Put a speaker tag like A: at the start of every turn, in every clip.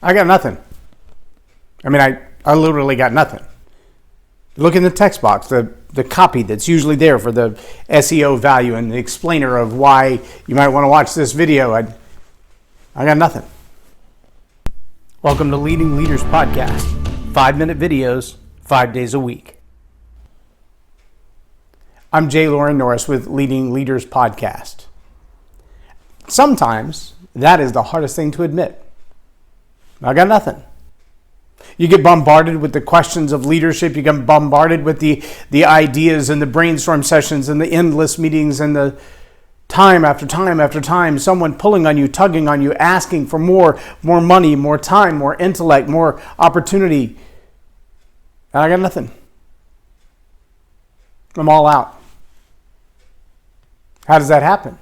A: I got nothing. I mean, I literally got nothing. Look in the text box, the copy that's usually there for the SEO value and the explainer of why you might want to watch this video. I got nothing. Welcome to Leading Leaders Podcast. 5-minute videos, 5 days a week. I'm J Loren Norris with Leading Leaders Podcast. Sometimes that is the hardest thing to admit. I got nothing. You get bombarded with the questions of leadership. You get bombarded with the ideas and the brainstorm sessions and the endless meetings and the time after time after time, someone pulling on you, tugging on you, asking for more money, more time, more intellect, more opportunity. And I got nothing. I'm all out. How does that happen?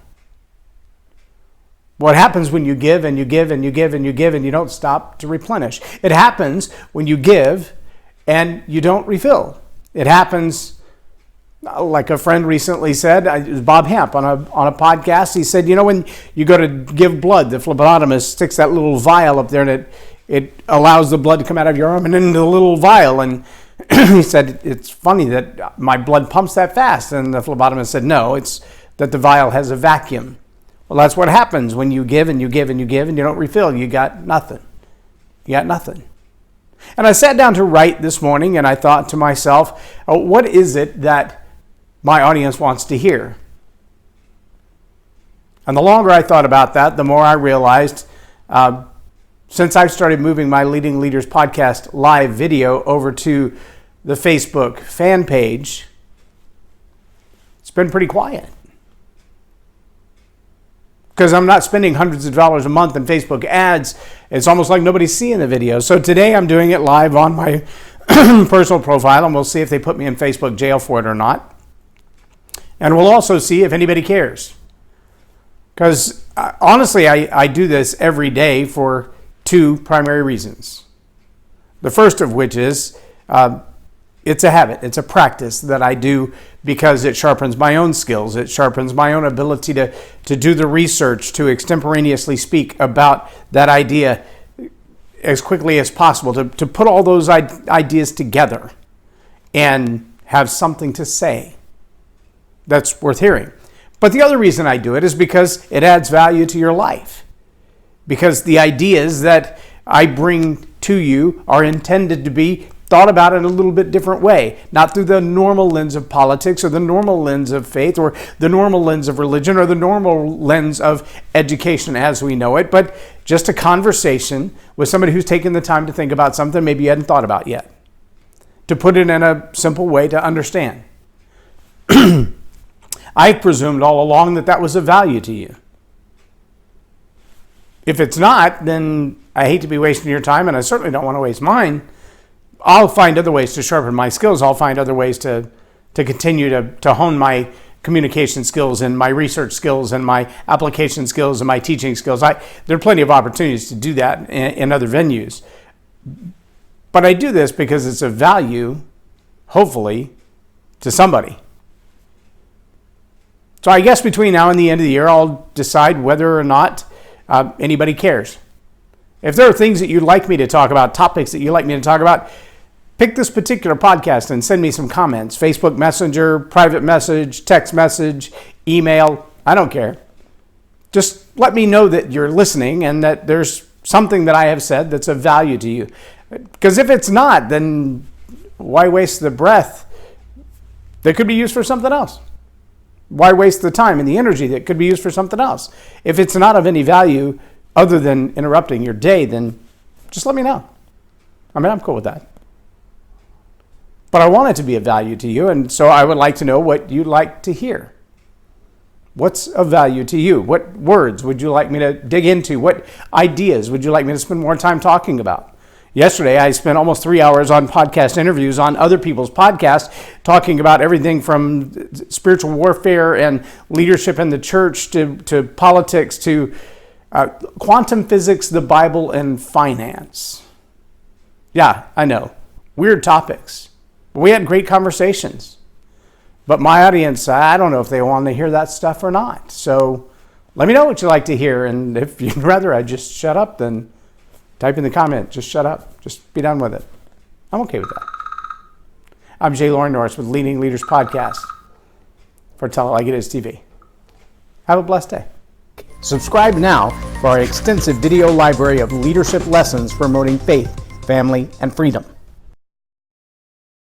A: What happens when you give and you give and you give and you give and you don't stop to replenish? It happens when you give and you don't refill. It happens, like a friend recently said, it was Bob Hamp on a podcast. He said, when you go to give blood, the phlebotomist sticks that little vial up there and it allows the blood to come out of your arm and into the little vial. And he said, it's funny that my blood pumps that fast. And the phlebotomist said, no, it's that the vial has a vacuum. Well, that's what happens when you give and you give and you give and you don't refill. You got nothing. You got nothing. And I sat down to write this morning and I thought to myself, what is it that my audience wants to hear? And the longer I thought about that, the more I realized, since I started moving my Leading Leaders Podcast live video over to the Facebook fan page, it's been pretty quiet. Because I'm not spending hundreds of dollars a month in Facebook ads. It's almost like nobody's seeing the video. So today I'm doing it live on my personal profile, and we'll see if they put me in Facebook jail for it or not. And we'll also see if anybody cares. Because honestly, I do this every day for two primary reasons. The first of which is it's a habit. It's a practice that I do because it sharpens my own skills. It sharpens my own ability to do the research, to extemporaneously speak about that idea as quickly as possible, to put all those ideas together and have something to say that's worth hearing. But the other reason I do it is because it adds value to your life. Because the ideas that I bring to you are intended to be thought about in a little bit different way, not through the normal lens of politics or the normal lens of faith or the normal lens of religion or the normal lens of education as we know it, but just a conversation with somebody who's taken the time to think about something maybe you hadn't thought about yet, to put it in a simple way to understand. I presumed all along that was of value to you. If it's not, then I hate to be wasting your time, and I certainly don't want to waste mine. I'll find other ways to sharpen my skills. I'll find other ways to continue to hone my communication skills and my research skills and my application skills and my teaching skills. There are plenty of opportunities to do that in other venues. But I do this because it's of value, hopefully, to somebody. So I guess between now and the end of the year, I'll decide whether or not anybody cares. If there are things that you'd like me to talk about, topics that you'd like me to talk about, pick this particular podcast and send me some comments. Facebook Messenger, private message, text message, email. I don't care. Just let me know that you're listening and that there's something that I have said that's of value to you. Because if it's not, then why waste the breath that could be used for something else? Why waste the time and the energy that could be used for something else? If it's not of any value other than interrupting your day, then just let me know. I'm cool with that. But I want it to be of value to you, and so I would like to know what you'd like to hear. What's of value to you? What words would you like me to dig into? What ideas would you like me to spend more time talking about? Yesterday, I spent almost 3 hours on podcast interviews on other people's podcasts, talking about everything from spiritual warfare and leadership in the church to politics to quantum physics, the Bible, and finance. Yeah, I know. Weird topics. We had great conversations. But my audience, I don't know if they want to hear that stuff or not. So let me know what you'd like to hear. And if you'd rather I just shut up, then Type in the comment, just shut up. Just be done with it. I'm okay with that. I'm J Loren Norris with Leading Leaders Podcast for Tell It Like It Is TV. Have a blessed day. Subscribe now for our extensive video library of leadership lessons promoting faith, family, and freedom.